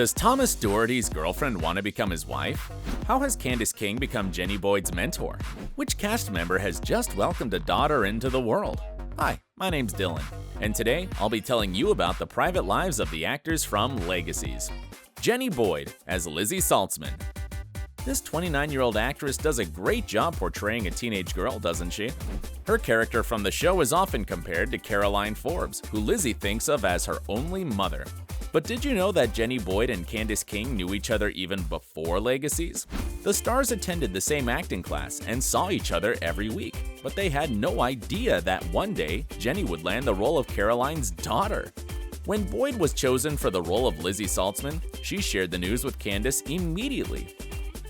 Does Thomas Doherty's girlfriend want to become his wife? How has Candace King become Jenny Boyd's mentor? Which cast member has just welcomed a daughter into the world? Hi, my name's Dylan, and today I'll be telling you about the private lives of the actors from Legacies. Jenny Boyd as Lizzie Saltzman. This 29-year-old actress does a great job portraying a teenage girl, doesn't she? Her character from the show is often compared to Caroline Forbes, who Lizzie thinks of as her only mother. But did you know that Jenny Boyd and Candace King knew each other even before Legacies? The stars attended the same acting class and saw each other every week, but they had no idea that one day Jenny would land the role of Caroline's daughter. When Boyd was chosen for the role of Lizzie Saltzman, she shared the news with Candace immediately.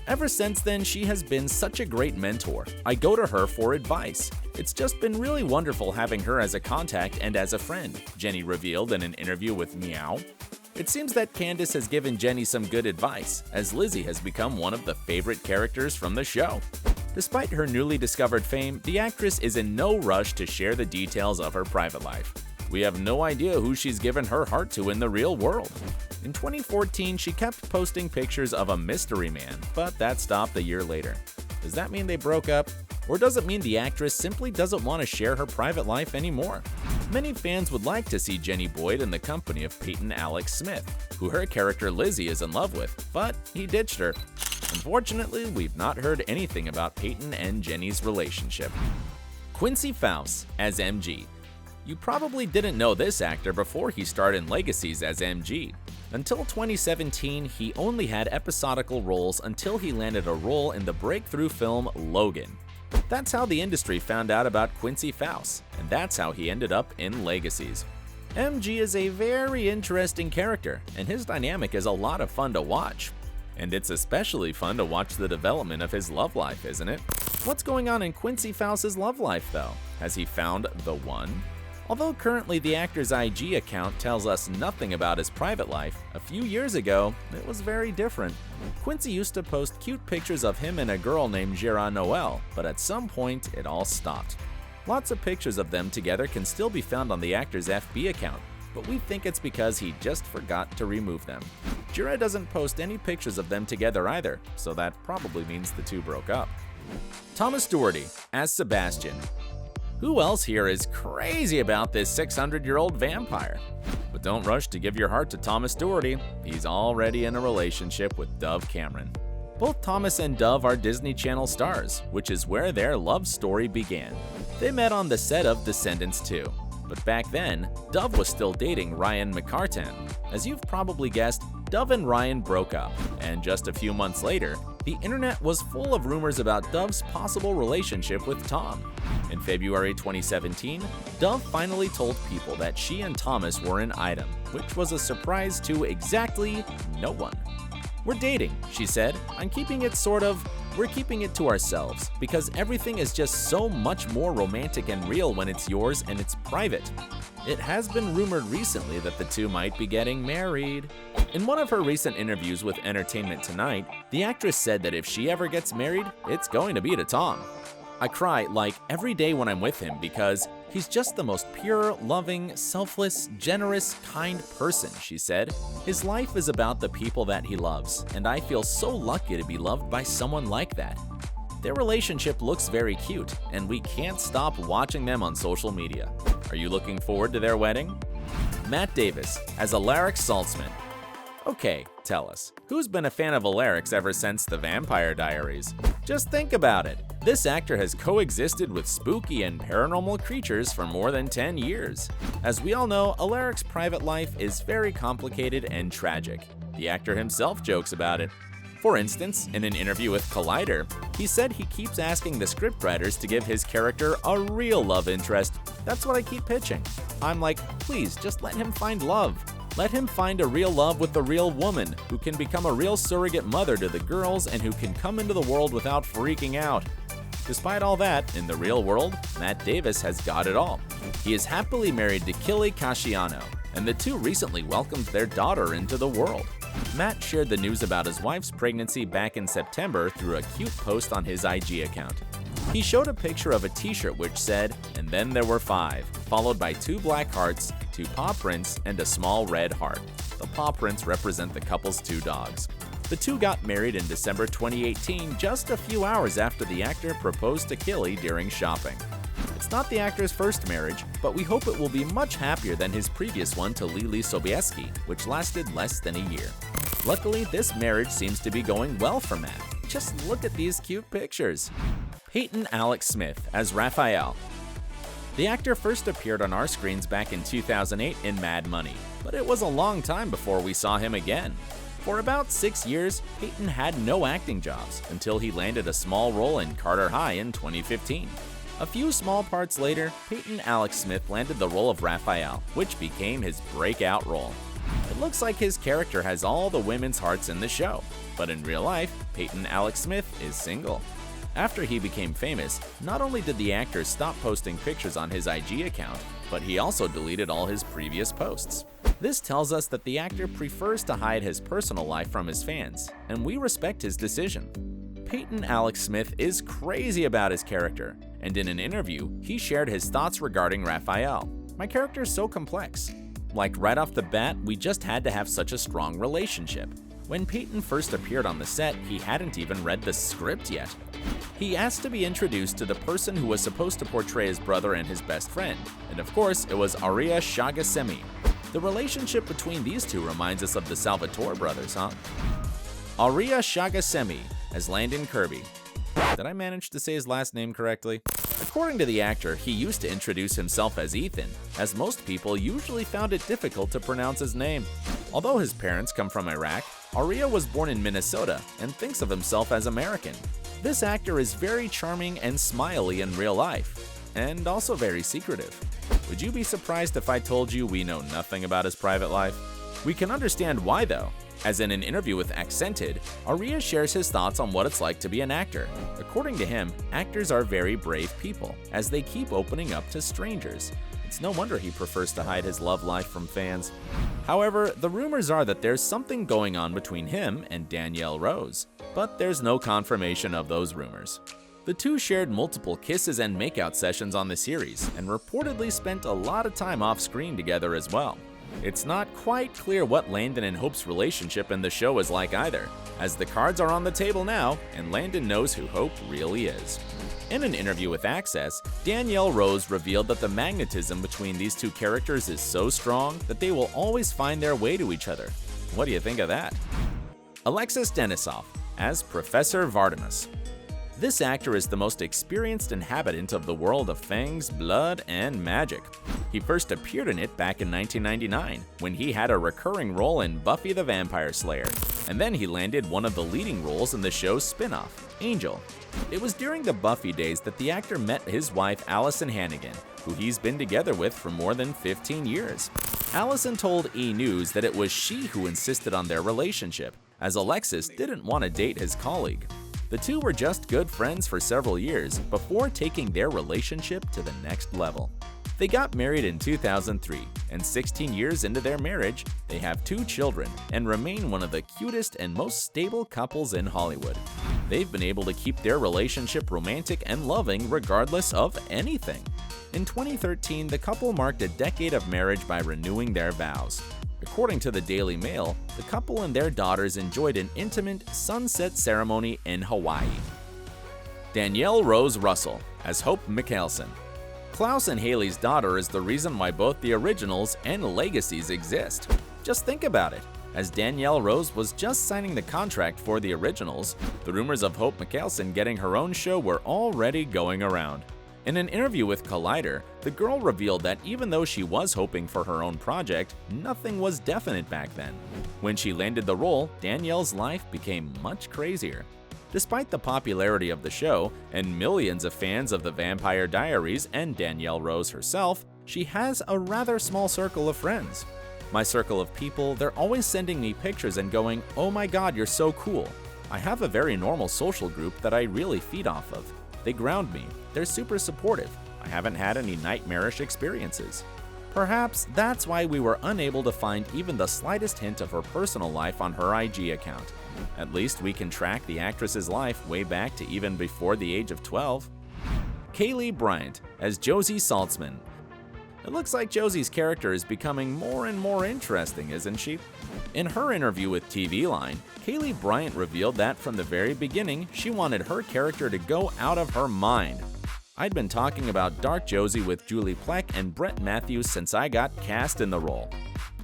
Ever since then, she has been such a great mentor. I go to her for advice. It's just been really wonderful having her as a contact and as a friend, Jenny revealed in an interview with Meow. It seems that Candace has given Jenny some good advice, as Lizzie has become one of the favorite characters from the show. Despite her newly discovered fame, the actress is in no rush to share the details of her private life. We have no idea who she's given her heart to in the real world. In 2014, she kept posting pictures of a mystery man, but that stopped a year later. Does that mean they broke up? Or does it mean the actress simply doesn't want to share her private life anymore? Many fans would like to see Jenny Boyd in the company of Peyton Alex Smith, who her character Lizzie is in love with, but he ditched her. Unfortunately, we've not heard anything about Peyton and Jenny's relationship. Quincy Fouse as MG. You probably didn't know this actor before he starred in Legacies as MG. Until 2017, he only had episodical roles until he landed a role in the breakthrough film Logan. That's how the industry found out about Quincy Fouse, and that's how he ended up in Legacies. MG is a very interesting character, and his dynamic is a lot of fun to watch. And it's especially fun to watch the development of his love life, isn't it? What's going on in Quincy Fouse's love life, though? Has he found the one? Although currently the actor's IG account tells us nothing about his private life, a few years ago, it was very different. Quincy used to post cute pictures of him and a girl named Jira Noel, but at some point, it all stopped. Lots of pictures of them together can still be found on the actor's FB account, but we think it's because he just forgot to remove them. Jira doesn't post any pictures of them together either, so that probably means the two broke up. Thomas Doherty as Sebastian. Who else here is crazy about this 600-year-old vampire? But don't rush to give your heart to Thomas Doherty. He's already in a relationship with Dove Cameron. Both Thomas and Dove are Disney Channel stars, which is where their love story began. They met on the set of Descendants 2. But back then, Dove was still dating Ryan McCartan. As you've probably guessed, Dove and Ryan broke up, and just a few months later, the internet was full of rumors about Dove's possible relationship with Tom. In February 2017, Dove finally told people that she and Thomas were an item, which was a surprise to exactly no one. "We're dating," she said. We're keeping it to ourselves, because everything is just so much more romantic and real when it's yours and it's private. It has been rumored recently that the two might be getting married. In one of her recent interviews with Entertainment Tonight, the actress said that if she ever gets married, it's going to be to Tom. "I cry like every day when I'm with him because he's just the most pure, loving, selfless, generous, kind person," she said. "His life is about the people that he loves, and I feel so lucky to be loved by someone like that." Their relationship looks very cute, and we can't stop watching them on social media. Are you looking forward to their wedding? Matt Davis as Alaric Saltzman. Okay, tell us, who's been a fan of Alaric's ever since the Vampire Diaries? Just think about it. This actor has coexisted with spooky and paranormal creatures for more than 10 years. As we all know, Alaric's private life is very complicated and tragic. The actor himself jokes about it. For instance, in an interview with Collider, he said he keeps asking the scriptwriters to give his character a real love interest. "That's what I keep pitching. I'm like, please, just let him find love. Let him find a real love with a real woman who can become a real surrogate mother to the girls and who can come into the world without freaking out." Despite all that, in the real world, Matt Davis has got it all. He is happily married to Kiley Casciano, and the two recently welcomed their daughter into the world. Matt shared the news about his wife's pregnancy back in September through a cute post on his IG account. He showed a picture of a t-shirt which said, "And then there were 5, followed by 2 black hearts, 2 paw prints, and a small red heart. The paw prints represent the couple's 2 dogs. The two got married in December 2018, just a few hours after the actor proposed to Kaylee during shopping. It's not the actor's first marriage, but we hope it will be much happier than his previous one to Lizzie Saltzman, which lasted less than a year. Luckily, this marriage seems to be going well for Matt. Just look at these cute pictures." Peyton Alex Smith as Rafael. The actor first appeared on our screens back in 2008 in Mad Money, but it was a long time before we saw him again. For about 6 years, Peyton had no acting jobs until he landed a small role in Carter High in 2015. A few small parts later, Peyton Alex Smith landed the role of Rafael, which became his breakout role. It looks like his character has all the women's hearts in the show, but in real life, Peyton Alex Smith is single. After he became famous, not only did the actor stop posting pictures on his IG account, but he also deleted all his previous posts. This tells us that the actor prefers to hide his personal life from his fans, and we respect his decision. Peyton Alex Smith is crazy about his character, and in an interview, he shared his thoughts regarding Rafael. "My character is so complex. Like right off the bat, we just had to have such a strong relationship. When Peyton first appeared on the set, he hadn't even read the script yet. He asked to be introduced to the person who was supposed to portray his brother and his best friend, and of course, it was Aria Shahghasemi. The relationship between these two reminds us of the Salvatore brothers, huh?" Aria Shahghasemi as Landon Kirby. Did I manage to say his last name correctly? According to the actor, he used to introduce himself as Ethan, as most people usually found it difficult to pronounce his name. Although his parents come from Iraq, Aria was born in Minnesota and thinks of himself as American. This actor is very charming and smiley in real life, and also very secretive. Would you be surprised if I told you we know nothing about his private life? We can understand why though, as in an interview with Accented, Aria shares his thoughts on what it's like to be an actor. According to him, actors are very brave people, as they keep opening up to strangers. It's no wonder he prefers to hide his love life from fans. However, the rumors are that there's something going on between him and Danielle Rose, but there's no confirmation of those rumors. The two shared multiple kisses and makeout sessions on the series, and reportedly spent a lot of time off screen together as well. It's not quite clear what Landon and Hope's relationship in the show is like either, as the cards are on the table now, and Landon knows who Hope really is. In an interview with Access, Danielle Rose revealed that the magnetism between these two characters is so strong that they will always find their way to each other. What do you think of that? Alexis Denisof as Professor Vardamus. This actor is the most experienced inhabitant of the world of fangs, blood, and magic. He first appeared in it back in 1999, when he had a recurring role in Buffy the Vampire Slayer, and then he landed one of the leading roles in the show's spin-off, Angel. It was during the Buffy days that the actor met his wife Allison Hannigan, who he's been together with for more than 15 years. Allison told E! News that it was she who insisted on their relationship, as Alexis didn't want to date his colleague. The two were just good friends for several years before taking their relationship to the next level. They got married in 2003, and 16 years into their marriage, they have 2 children and remain one of the cutest and most stable couples in Hollywood. They've been able to keep their relationship romantic and loving regardless of anything. In 2013, the couple marked a decade of marriage by renewing their vows. According to the Daily Mail, the couple and their daughters enjoyed an intimate sunset ceremony in Hawaii. Danielle Rose Russell as Hope Mikaelson. Klaus and Hayley's daughter is the reason why both the originals and Legacies exist. Just think about it. As Danielle Rose was just signing the contract for the originals, the rumors of Hope Mikaelson getting her own show were already going around. In an interview with Collider, the girl revealed that even though she was hoping for her own project, nothing was definite back then. When she landed the role, Danielle's life became much crazier. Despite the popularity of the show and millions of fans of the Vampire Diaries and Danielle Rose herself, she has a rather small circle of friends. My circle of people, they're always sending me pictures and going, "Oh my god, you're so cool." I have a very normal social group that I really feed off of. They ground me. They're super supportive. I haven't had any nightmarish experiences. Perhaps that's why we were unable to find even the slightest hint of her personal life on her IG account. At least we can track the actress's life way back to even before the age of 12. Kaylee Bryant as Josie Saltzman. It looks like Josie's character is becoming more and more interesting, isn't she? In her interview with TV Line, Kaylee Bryant revealed that from the very beginning, she wanted her character to go out of her mind. I'd been talking about Dark Josie with Julie Plec and Brett Matthews since I got cast in the role.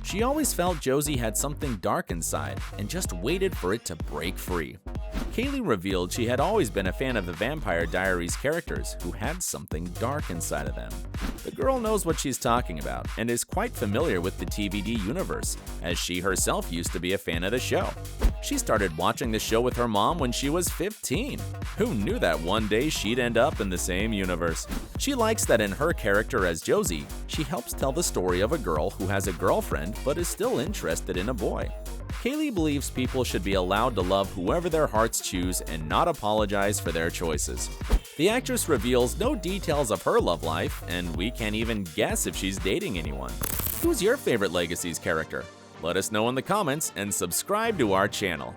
She always felt Josie had something dark inside and just waited for it to break free. Kaylee revealed she had always been a fan of the Vampire Diaries characters who had something dark inside of them. The girl knows what she's talking about and is quite familiar with the TVD universe, as she herself used to be a fan of the show. She started watching the show with her mom when she was 15. Who knew that one day she'd end up in the same universe? She likes that in her character as Josie, she helps tell the story of a girl who has a girlfriend but is still interested in a boy. Kaylee believes people should be allowed to love whoever their hearts choose and not apologize for their choices. The actress reveals no details of her love life, and we can't even guess if she's dating anyone. Who's your favorite Legacies character? Let us know in the comments and subscribe to our channel.